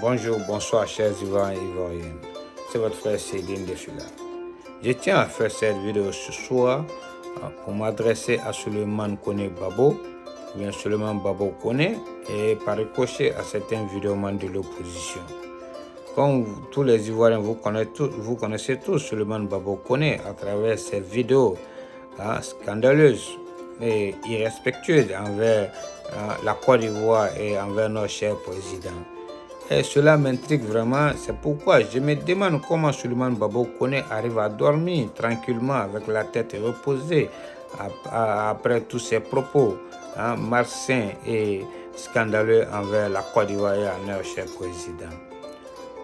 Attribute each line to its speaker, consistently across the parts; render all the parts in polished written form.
Speaker 1: Bonjour, bonsoir chers Ivoiriens et Ivoiriennes. C'est votre frère Cédine Defila. Je tiens à faire cette vidéo ce soir pour m'adresser à Suleiman Kone Babo, ou bien Suleiman Babo Kone, et par ricochet à certains vidéomans de l'opposition. Comme tous les Ivoiriens, vous connaissez tous Suleiman Babo Kone à travers ses vidéos scandaleuses et irrespectueuses envers la Côte d'Ivoire et envers notre cher président. Et cela m'intrigue vraiment, c'est pourquoi je me demande comment Suleiman Babo Kone arrive à dormir tranquillement avec la tête reposée après tous ces propos malsains et scandaleux envers la Côte d'Ivoire et notre cher président.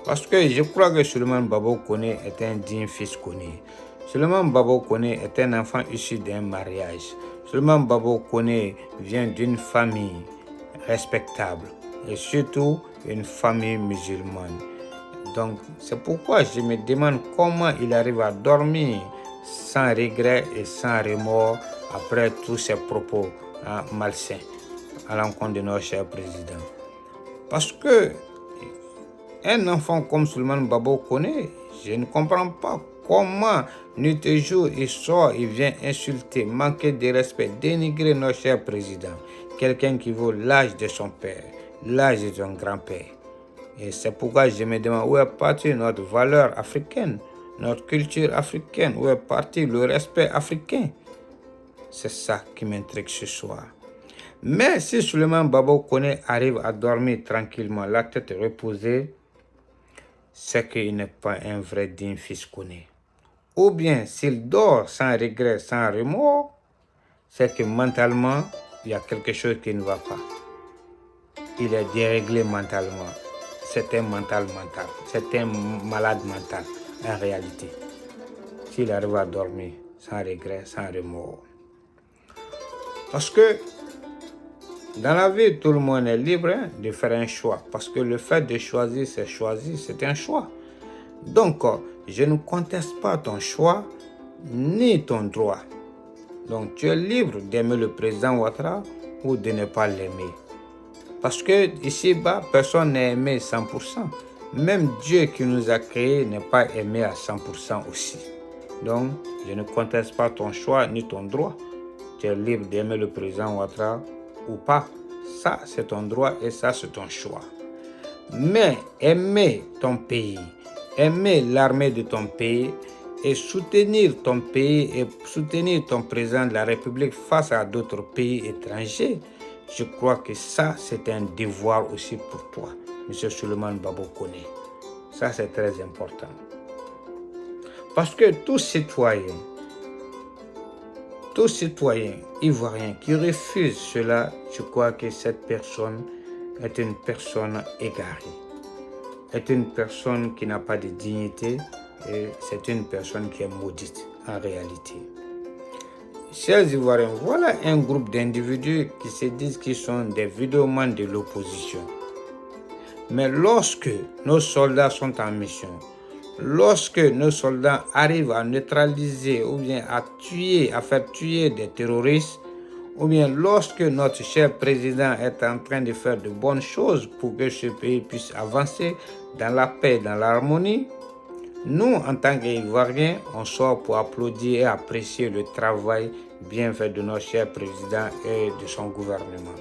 Speaker 1: Parce que je crois que Suleiman Babo Kone est un digne fils Kone. Suleiman Babo Kone est un enfant issu d'un mariage. Suleiman Babo Kone vient d'une famille respectable et surtout une famille musulmane. Donc c'est pourquoi je me demande comment il arrive à dormir sans regret et sans remords après tous ces propos malsains à l'encontre de notre cher président. Parce que un enfant comme Suleiman Babo Kone, je ne comprends pas comment nuit et jour il sort, il vient insulter, manquer de respect, dénigrer notre cher président. Quelqu'un qui vaut l'âge de son père, l'âge de son grand-père. Et c'est pourquoi je me demande où est partie notre valeur africaine, notre culture africaine, où est parti le respect africain. C'est ça qui m'intrigue ce soir. Mais si Suleiman Babo Kone arrive à dormir tranquillement, la tête reposée, c'est qu'il n'est pas un vrai digne fils Kone. Ou bien s'il dort sans regret, sans remords, c'est que mentalement, il y a quelque chose qui ne va pas. Il est déréglé mentalement. C'est un mental. C'est un malade mental en réalité. S'il arrive à dormir sans regret, sans remords. Parce que dans la vie, tout le monde est libre de faire un choix. Parce que le fait de choisir, c'est un choix. Donc, je ne conteste pas ton choix ni ton droit. Donc, tu es libre d'aimer le président Ouattara ou de ne pas l'aimer. Parce que ici-bas, personne n'est aimé 100%. Même Dieu qui nous a créés n'est pas aimé à 100% aussi. Donc, je ne conteste pas ton choix ni ton droit. Tu es libre d'aimer le président Ouattara ou pas. Ça, c'est ton droit et ça, c'est ton choix. Mais aimer ton pays, aimer l'armée de ton pays et soutenir ton pays et soutenir ton président de la République face à d'autres pays étrangers, je crois que ça, c'est un devoir aussi pour toi, M. Suleiman Babo Kone. Ça, c'est très important. Parce que tout citoyen ivoirien qui refuse cela, je crois que cette personne est une personne égarée, est une personne qui n'a pas de dignité et c'est une personne qui est maudite en réalité. Chers Ivoiriens, voilà un groupe d'individus qui se disent qu'ils sont des vidéomans de l'opposition. Mais lorsque nos soldats sont en mission, lorsque nos soldats arrivent à neutraliser ou bien à faire tuer des terroristes, ou bien lorsque notre cher président est en train de faire de bonnes choses pour que ce pays puisse avancer dans la paix, dans l'harmonie, nous, en tant qu'Ivoiriens, on sort pour applaudir et apprécier le travail bien fait de notre cher président et de son gouvernement.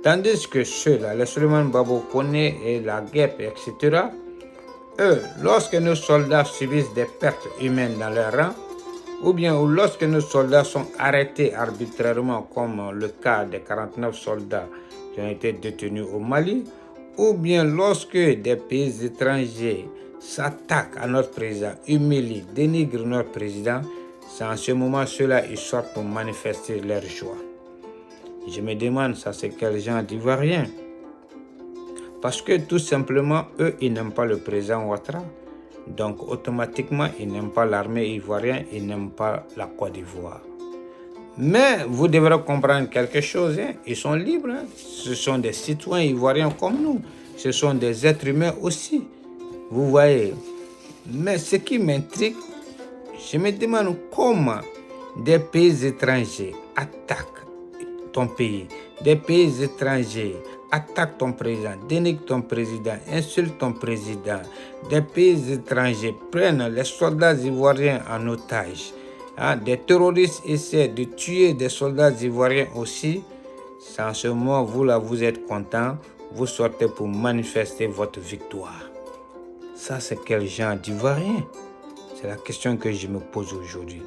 Speaker 1: Tandis que ceux-là, les Suleiman Babo Kone et la guerre, etc., eux, lorsque nos soldats subissent des pertes humaines dans leur rang, ou bien lorsque nos soldats sont arrêtés arbitrairement, comme le cas des 49 soldats qui ont été détenus au Mali, ou bien lorsque des pays étrangers s'attaquent à notre président, humilient, dénigrent notre président, c'est en ce moment ceux-là ils sortent pour manifester leur joie. Je me demande, ça c'est quel genre d'Ivoiriens? Parce que tout simplement, eux, ils n'aiment pas le président Ouattara. Donc automatiquement, ils n'aiment pas l'armée ivoirienne, ils n'aiment pas la Côte d'Ivoire. Mais vous devrez comprendre quelque chose, ils sont libres, ce sont des citoyens ivoiriens comme nous, ce sont des êtres humains aussi, vous voyez. Mais ce qui m'intrigue, je me demande comment des pays étrangers attaquent ton pays, des pays étrangers attaquent ton président, dénigrent ton président, insultent ton président. Des pays étrangers prennent les soldats ivoiriens en otage. Des terroristes essaient de tuer des soldats ivoiriens aussi. C'est en ce moment, vous là, vous êtes contents, vous sortez pour manifester votre victoire. Ça, c'est quel genre d'Ivoirien? C'est la question que je me pose aujourd'hui.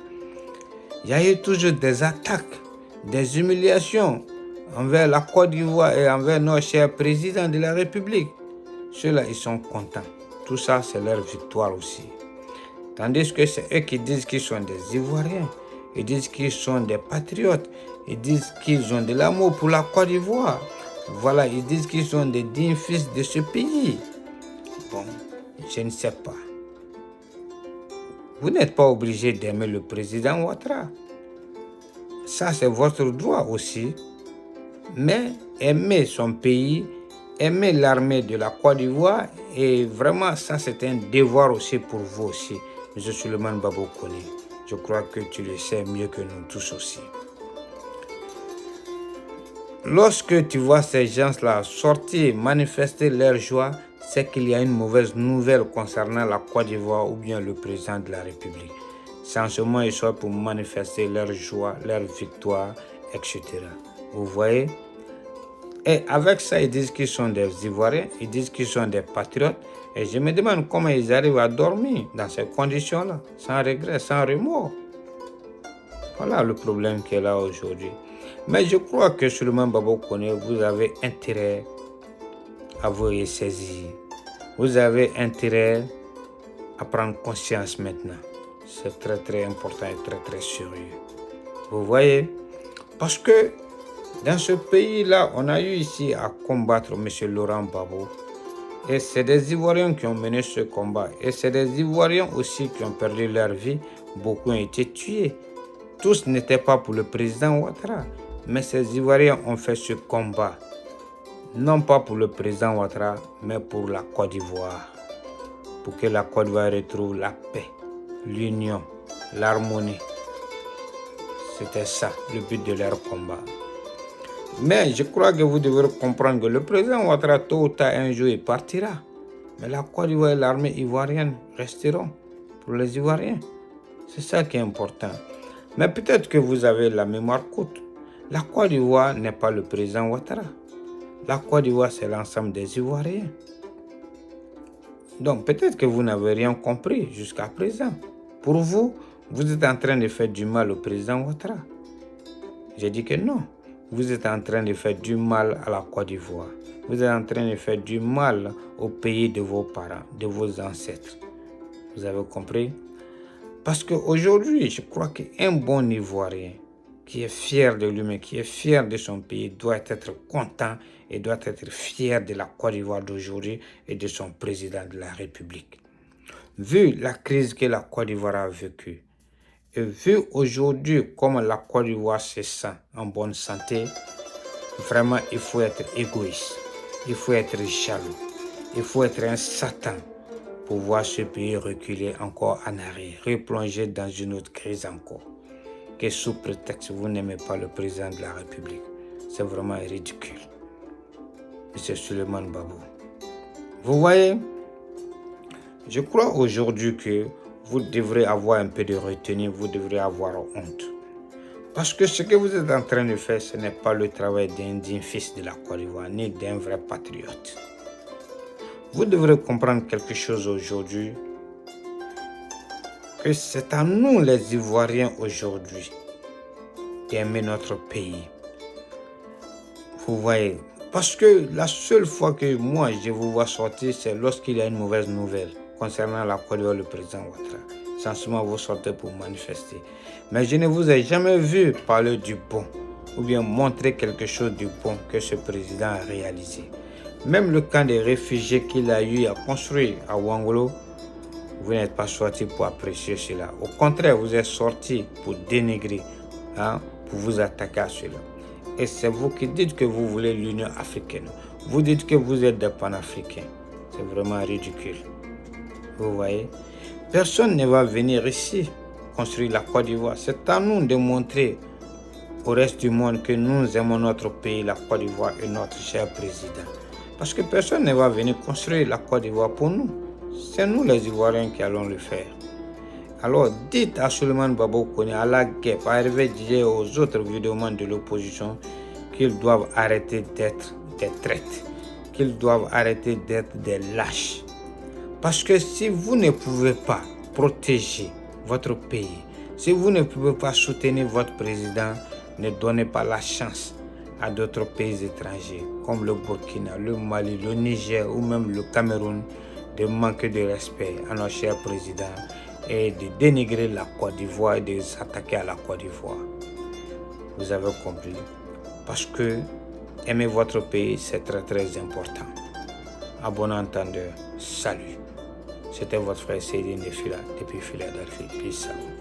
Speaker 1: Il y a eu toujours des attaques, des humiliations envers la Côte d'Ivoire et envers nos chers présidents de la République. Ceux-là, ils sont contents. Tout ça, c'est leur victoire aussi. Tandis que c'est eux qui disent qu'ils sont des Ivoiriens. Ils disent qu'ils sont des patriotes. Ils disent qu'ils ont de l'amour pour la Côte d'Ivoire. Voilà, ils disent qu'ils sont des dignes fils de ce pays. Bon, je ne sais pas. Vous n'êtes pas obligé d'aimer le président Ouattara. Ça, c'est votre droit aussi. Mais aimer son pays, aimer l'armée de la Côte d'Ivoire, et vraiment, ça, c'est un devoir aussi pour vous aussi. M. Souleymane Babo Koné. Je crois que tu le sais mieux que nous tous aussi. Lorsque tu vois ces gens-là sortir, manifester leur joie, c'est qu'il y a une mauvaise nouvelle concernant la Côte d'Ivoire ou bien le président de la République. C'est en ce moment ils sortent pour manifester leur joie, leur victoire, etc. Vous voyez? Et avec ça, ils disent qu'ils sont des Ivoiriens, ils disent qu'ils sont des patriotes. Et je me demande comment ils arrivent à dormir dans ces conditions-là, sans regret, sans remords. Voilà le problème qui est là aujourd'hui. Mais je crois que Souleymane Babo Koné, vous avez intérêt à vous ressaisir. Vous avez intérêt à prendre conscience maintenant. C'est très très important et très très sérieux. Vous voyez? Parce que dans ce pays-là, on a eu ici à combattre M. Laurent Gbagbo. Et c'est des Ivoiriens qui ont mené ce combat. Et c'est des Ivoiriens aussi qui ont perdu leur vie. Beaucoup ont été tués. Tous n'étaient pas pour le président Ouattara. Mais ces Ivoiriens ont fait ce combat. Non pas pour le président Ouattara, mais pour la Côte d'Ivoire. Pour que la Côte d'Ivoire retrouve la paix, l'union, l'harmonie. C'était ça, le but de leur combat. Mais je crois que vous devrez comprendre que le président Ouattara, tôt ou tard, un jour, il partira. Mais la Côte d'Ivoire et l'armée ivoirienne resteront pour les Ivoiriens. C'est ça qui est important. Mais peut-être que vous avez la mémoire courte. La Côte d'Ivoire n'est pas le président Ouattara. La Côte d'Ivoire, c'est l'ensemble des Ivoiriens. Donc peut-être que vous n'avez rien compris jusqu'à présent. Pour vous, vous êtes en train de faire du mal au président Ouattara. J'ai dit que non. Vous êtes en train de faire du mal à la Côte d'Ivoire. Vous êtes en train de faire du mal au pays de vos parents, de vos ancêtres. Vous avez compris? Parce qu'aujourd'hui, je crois qu'un bon Ivoirien qui est fier de lui-même, qui est fier de son pays, doit être content et doit être fier de la Côte d'Ivoire d'aujourd'hui et de son président de la République. Vu la crise que la Côte d'Ivoire a vécue, et vu aujourd'hui comment la Côte d'Ivoire se sent en bonne santé, vraiment il faut être égoïste, il faut être jaloux, il faut être un Satan pour voir ce pays reculer encore en arrière, replonger dans une autre crise encore. Que sous prétexte vous n'aimez pas le président de la République. C'est vraiment ridicule. M. Souleymane Babo. Vous voyez, je crois aujourd'hui que vous devrez avoir un peu de retenue, vous devrez avoir honte. Parce que ce que vous êtes en train de faire, ce n'est pas le travail d'un digne fils de la Côte d'Ivoire, ni d'un vrai patriote. Vous devrez comprendre quelque chose aujourd'hui, que c'est à nous les Ivoiriens aujourd'hui d'aimer notre pays. Vous voyez, parce que la seule fois que moi je vous vois sortir, c'est lorsqu'il y a une mauvaise nouvelle concernant la Côte d'Ivoire, le président Ouattara. C'est en ce moment vous sortez pour manifester. Mais je ne vous ai jamais vu parler du bon ou bien montrer quelque chose du bon que ce président a réalisé. Même le camp des réfugiés qu'il a eu à construire à Ouangolo, vous n'êtes pas sorti pour apprécier cela. Au contraire, vous êtes sorti pour dénigrer, pour vous attaquer à cela. Et c'est vous qui dites que vous voulez l'Union africaine. Vous dites que vous êtes des panafricains. C'est vraiment ridicule. Vous voyez? Personne ne va venir ici construire la Côte d'Ivoire. C'est à nous de montrer au reste du monde que nous aimons notre pays, la Côte d'Ivoire et notre cher président. Parce que personne ne va venir construire la Côte d'Ivoire pour nous. C'est nous les Ivoiriens qui allons le faire. Alors dites à Souleymane Babo Koné, à la guerre, à Hervé Didier et aux autres vidéomans de l'opposition qu'ils doivent arrêter d'être des traites, qu'ils doivent arrêter d'être des lâches. Parce que si vous ne pouvez pas protéger votre pays, si vous ne pouvez pas soutenir votre président, ne donnez pas la chance à d'autres pays étrangers comme le Burkina, le Mali, le Niger ou même le Cameroun de manquer de respect à notre cher président et de dénigrer la Côte d'Ivoire et de s'attaquer à la Côte d'Ivoire. Vous avez compris. Parce que aimer votre pays, c'est très très important. À bon entendeur, salut. C'était votre frère Céline de Fila, depuis Philadelphie. Peace out.